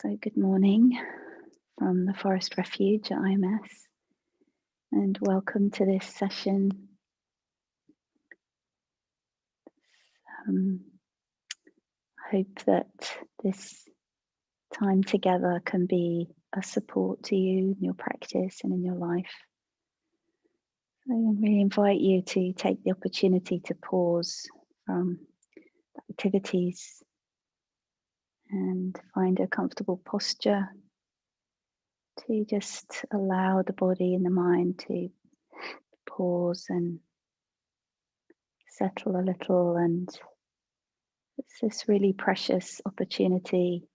So good morning from the Forest Refuge at IMS, and welcome to this session. I hope that this time together can be a support to you in your practice and in your life. So I really invite you to take the opportunity to pause from activities and find a comfortable posture to just allow the body and the mind to pause and settle a little. And it's this really precious opportunity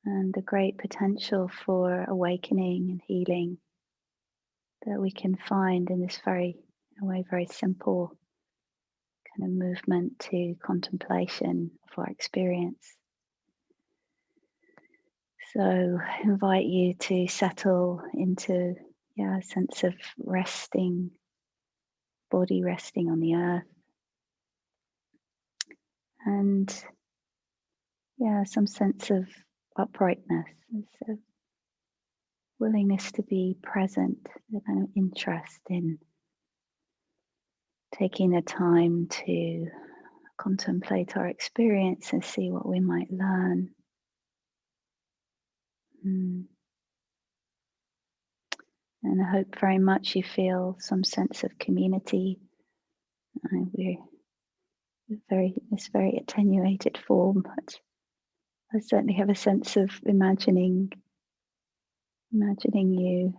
and the great potential for awakening and healing that we can find in this very simple kind of movement to contemplation of our experience. So I invite you to settle into a sense of resting, body resting on the earth, and some sense of uprightness, so willingness to be present, a kind of interest in taking the time to contemplate our experience and see what we might learn. And I hope very much you feel some sense of community. We're this very attenuated form, but I certainly have a sense of imagining you,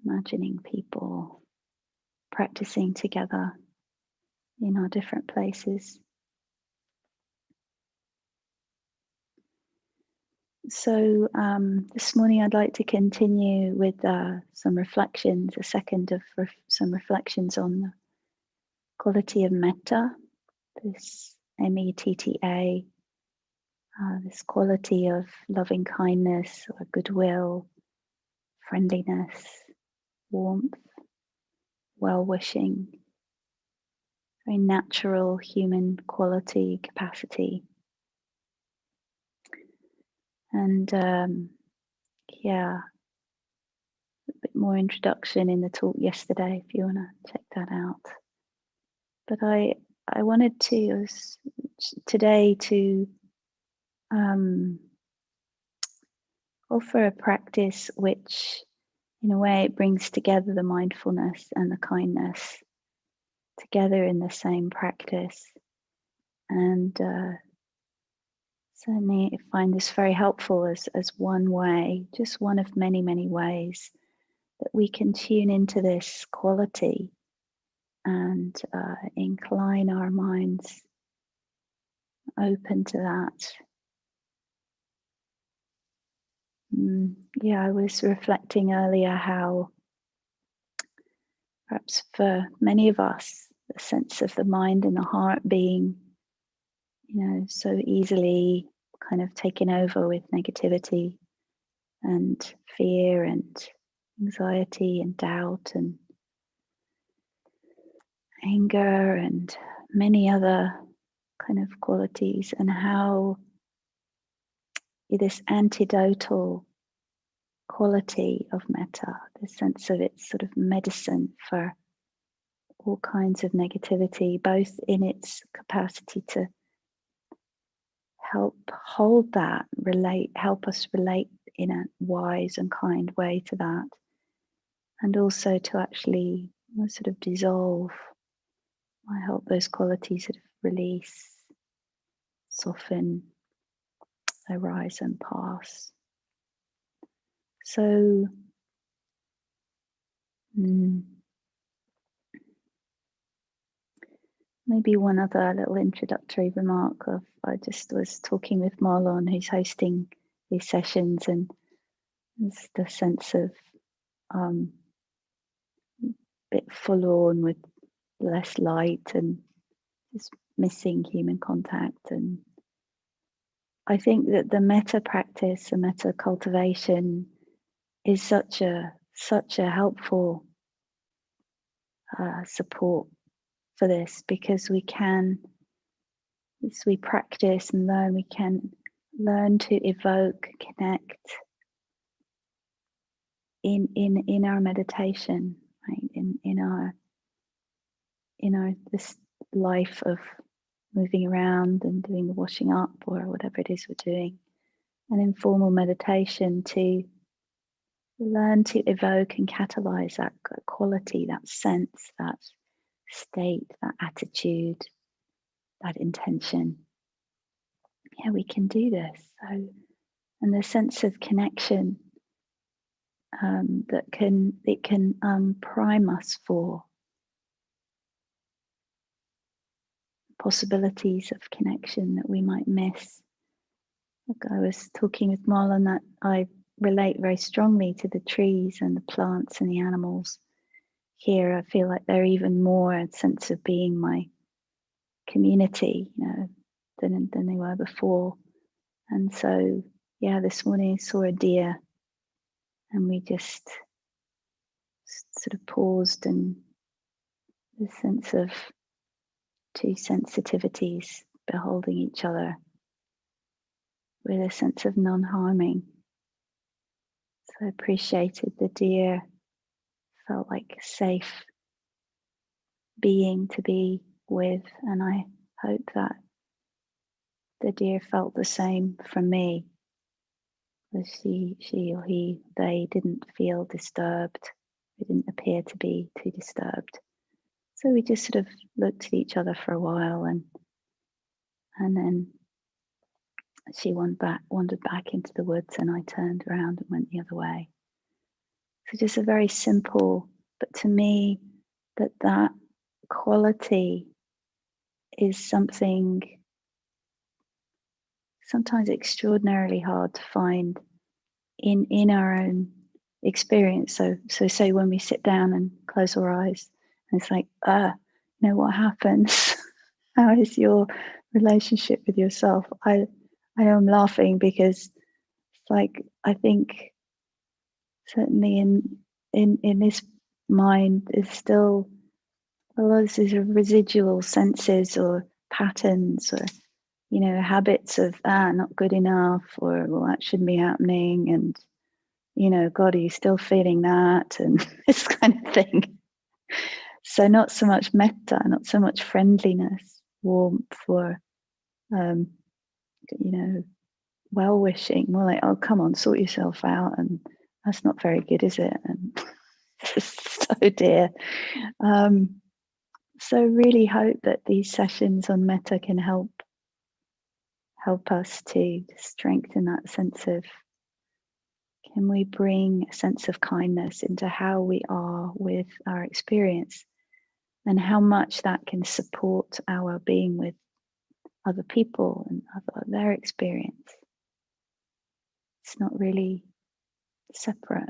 imagining people practicing together in our different places. So this morning I'd like to continue with some reflections, some reflections on the quality of metta, this METTA, this quality of loving kindness or goodwill, friendliness, warmth, well-wishing, very natural human quality, capacity. And a bit more introduction in the talk yesterday if you want to check that out. But I wanted to today to offer a practice which, in a way, it brings together the mindfulness and the kindness together in the same practice. And certainly I find this very helpful as one way, just one of many, many ways that we can tune into this quality and incline our minds open to that. I was reflecting earlier how perhaps for many of us, the sense of the mind and the heart being, so easily kind of taken over with negativity and fear and anxiety and doubt and anger and many other kind of qualities, and how this antidotal quality of metta, the sense of its sort of medicine for all kinds of negativity, both in its capacity to help hold that, help us relate in a wise and kind way to that, and also to actually sort of dissolve, help those qualities sort of release, soften, arise and pass. So maybe one other little introductory remark of, I just was talking with Marlon, who's hosting these sessions, and there's the sense of a bit forlorn with less light and just missing human contact. And I think that the metta practice, the metta cultivation, is such a helpful support for this, because we can, as we practice and learn, we can learn to evoke, connect in our meditation, right? In our this life of moving around and doing the washing up or whatever it is we're doing, an informal meditation to learn to evoke and catalyze that quality, that sense, that state, that attitude, that intention. Yeah, we can do this. So, and the sense of connection that can prime us for possibilities of connection that we might miss. Like I was talking with Marlon, that I relate very strongly to the trees and the plants and the animals here. I feel like they're even more a sense of being my community, than they were before. And so, yeah, this morning I saw a deer, and we just sort of paused, and the sense of two sensitivities beholding each other with a sense of non-harming. So I appreciated the deer, felt like a safe being to be with, and I hope that the deer felt the same from me. That she or he, they didn't feel disturbed. They didn't appear to be too disturbed. So we just sort of looked at each other for a while, and then she wandered back into the woods, and I turned around and went the other way. So just a very simple, but to me, that quality is something sometimes extraordinarily hard to find in our own experience. So say when we sit down and close our eyes, and it's like, what happens? How is your relationship with yourself? I am laughing because it's like, I think certainly in this mind is still a lot of these residual senses or patterns or habits of not good enough, or well, that shouldn't be happening, and God, are you still feeling that, and this kind of thing. So not so much metta, not so much friendliness, warmth, or well-wishing, more like, oh, come on, sort yourself out, and that's not very good, is it? And so dear. So really hope that these sessions on metta can help us to strengthen that sense of, can we bring a sense of kindness into how we are with our experience, and how much that can support our being with other people and their experience. It's not really separate.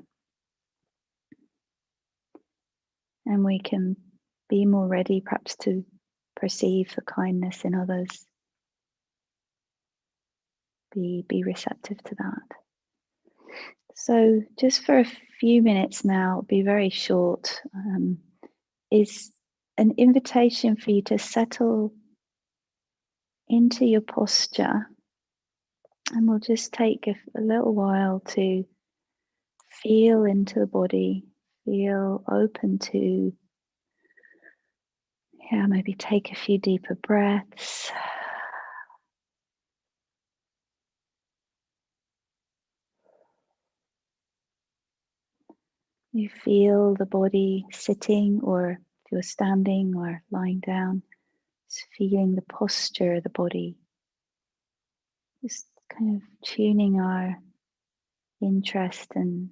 And we can be more ready perhaps to perceive the kindness in others, be receptive to that. So just for a few minutes now, be very short, is an invitation for you to settle into your posture, and we'll just take a little while to feel into the body, feel open to, maybe take a few deeper breaths. You feel the body sitting, or if you're standing or lying down, just feeling the posture of the body. Just kind of tuning our interest and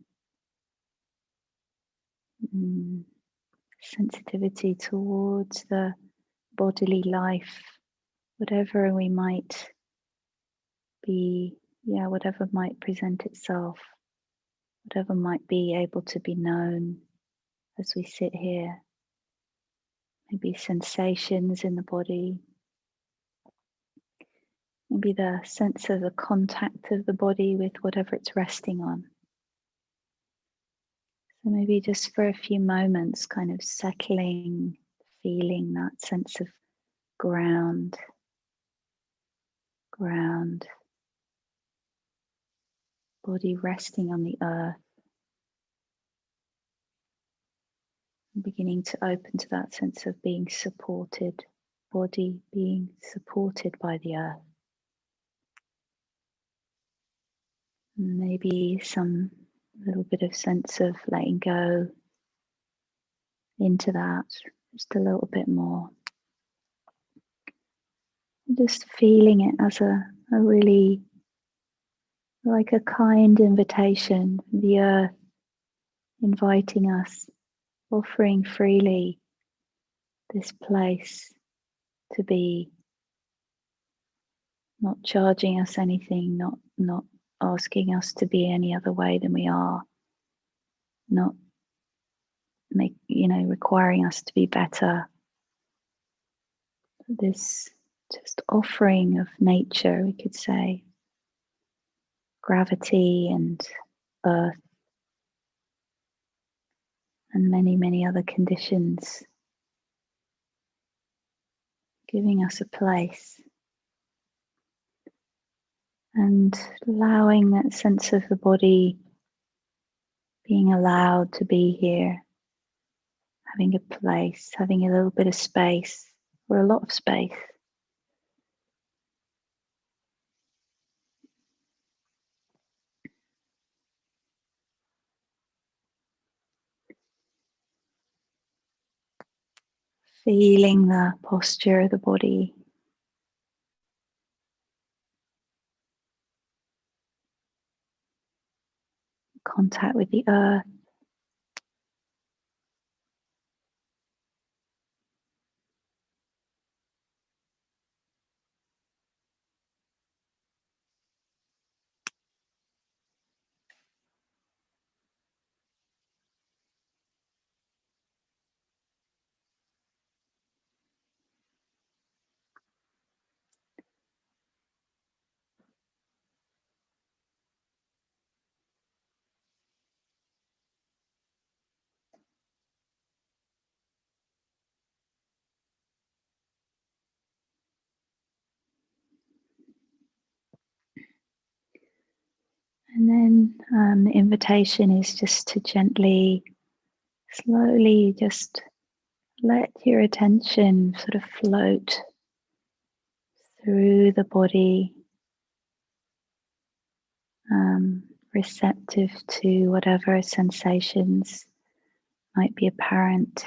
sensitivity towards the bodily life, whatever we might be, whatever might present itself, whatever might be able to be known as we sit here. Maybe sensations in the body, maybe the sense of the contact of the body with whatever it's resting on. So maybe just for a few moments, kind of settling, feeling that sense of ground. body resting on the earth, and beginning to open to that sense of being supported, body being supported by the earth. And maybe some little bit of sense of letting go into that, just a little bit more. Just feeling it as a really, like a kind invitation, the earth inviting us, offering freely this place to be, not charging us anything, not asking us to be any other way than we are, not requiring us to be better. This just offering of nature, we could say, gravity and earth and many other conditions, giving us a place and allowing that sense of the body being allowed to be here, having a place, having a little bit of space or a lot of space. Feeling the posture of the body, contact with the earth. And then the invitation is just to gently, slowly just let your attention sort of float through the body, receptive to whatever sensations might be apparent.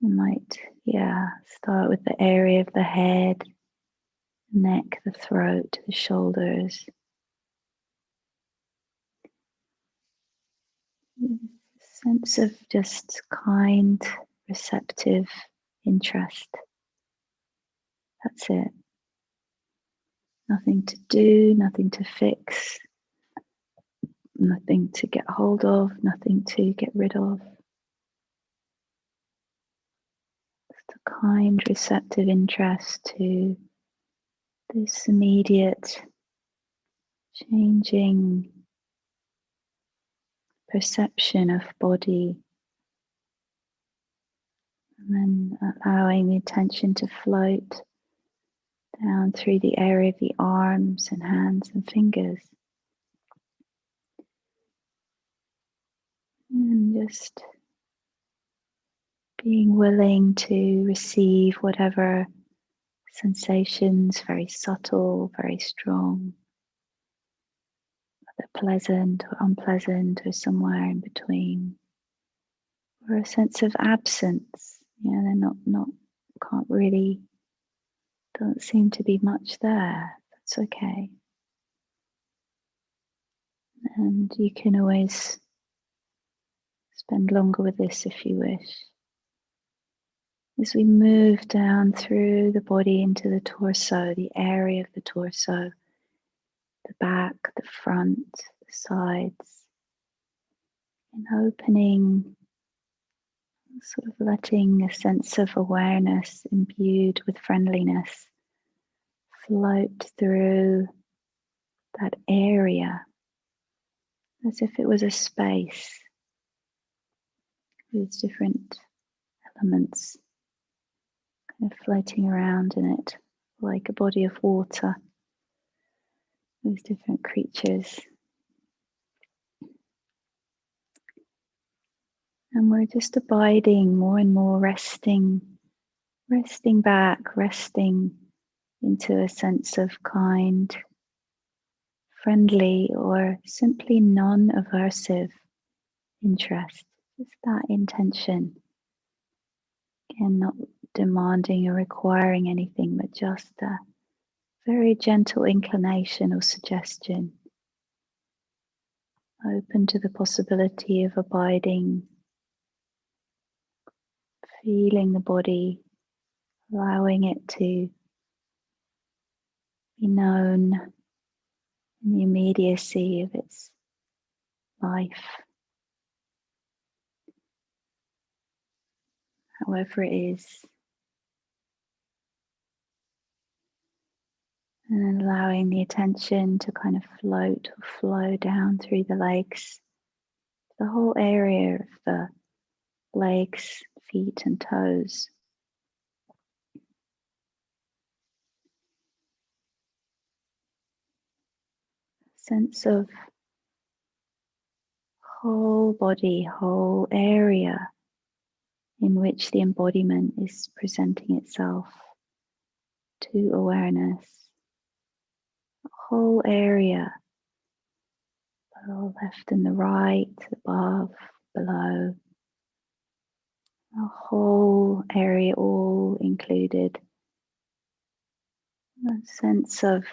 You might, start with the area of the head, neck, the throat, the shoulders. Sense of just kind, receptive interest. That's it. Nothing to do, nothing to fix, nothing to get hold of, nothing to get rid of. Just a kind, receptive interest to this immediate changing perception of body, and then allowing the attention to float down through the area of the arms and hands and fingers, and just being willing to receive whatever sensations, very subtle, very strong, whether pleasant or unpleasant or somewhere in between, or a sense of absence. They're not can't really, doesn't seem to be much there. That's okay. And you can always spend longer with this if you wish. As we move down through the body into the torso, the area of the torso, the back, the front, the sides, and opening, sort of letting a sense of awareness imbued with friendliness float through that area as if it was a space with different elements kind of floating around in it, like a body of water. those different creatures. And we're just abiding more and more, resting back, resting into a sense of kind, friendly, or simply non-aversive interest. Just that intention. Again, not demanding or requiring anything, but just a very gentle inclination or suggestion. Open to the possibility of abiding, feeling the body, allowing it to be known in the immediacy of its life, however it is, and allowing the attention to kind of float or flow down through the legs, the whole area of the legs, feet and toes. Sense of whole body, whole area in which the embodiment is presenting itself to awareness. A whole area, the left and the right, above, below. A whole area all included. A sense of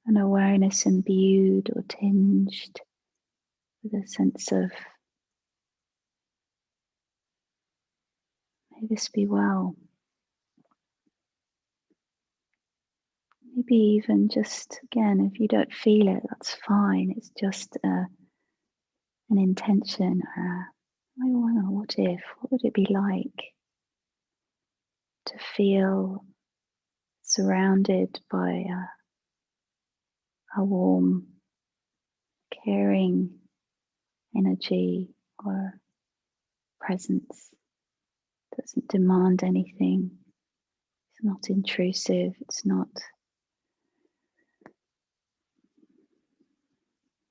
an awareness imbued or tinged with a sense of, may this be well. Maybe even just, again, if you don't feel it, that's fine. It's just an intention. I wonder, what would it be like to feel surrounded by a warm, caring energy or presence. Doesn't demand anything. It's not intrusive. It's not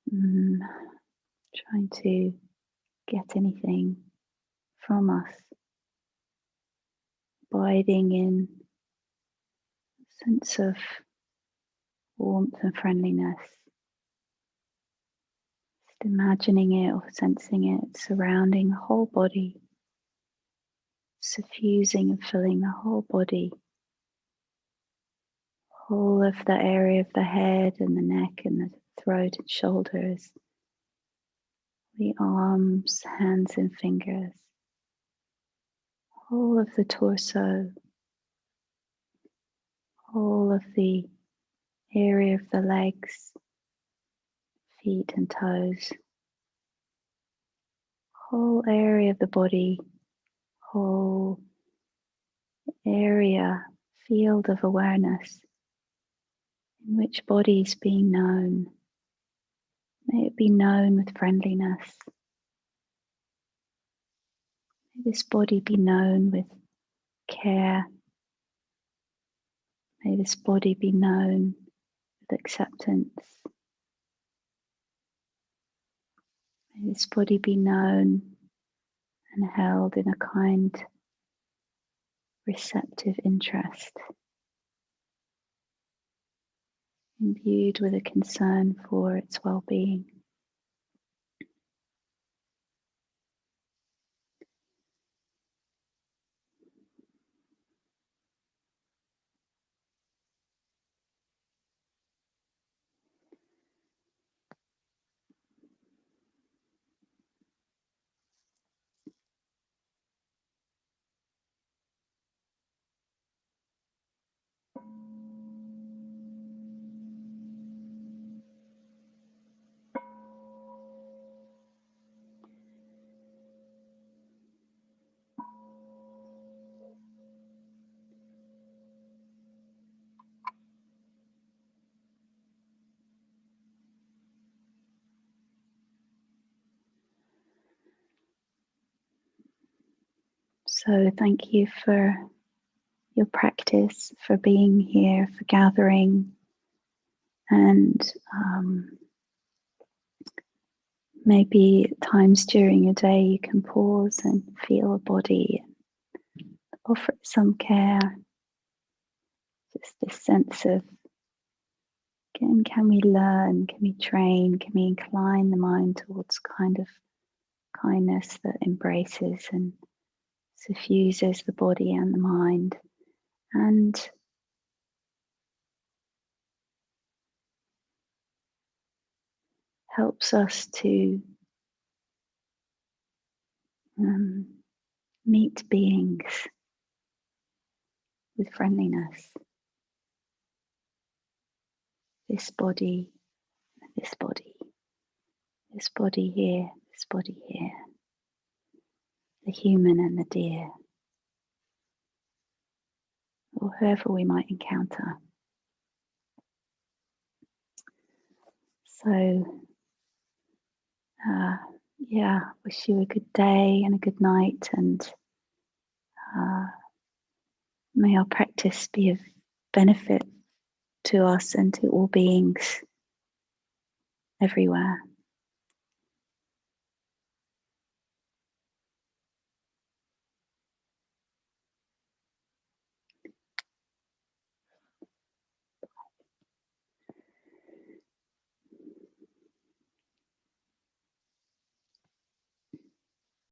trying to get anything from us. Abiding in a sense of warmth and friendliness. Just imagining it or sensing it surrounding the whole body, suffusing and filling the whole body. Whole of the area of the head and the neck and the throat and shoulders. The arms, hands and fingers. Whole of the torso. Whole of the area of the legs, feet and toes. Whole area of the body. Whole area, field of awareness in which body is being known. May it be known with friendliness. May this body be known with care. May this body be known with acceptance. May this body be known and held in a kind, receptive interest, imbued with a concern for its well-being. So thank you for your practice, for being here, for gathering And maybe at times during your day you can pause and feel a body, offer it some care. Just this sense of, can we learn, can we train, can we incline the mind towards kind of kindness that embraces and suffuses the body and the mind, and helps us to meet beings with friendliness. This body, this body, this body here, this body here, the human and the deer, or whoever we might encounter. So, wish you a good day and a good night, and may our practice be of benefit to us and to all beings everywhere.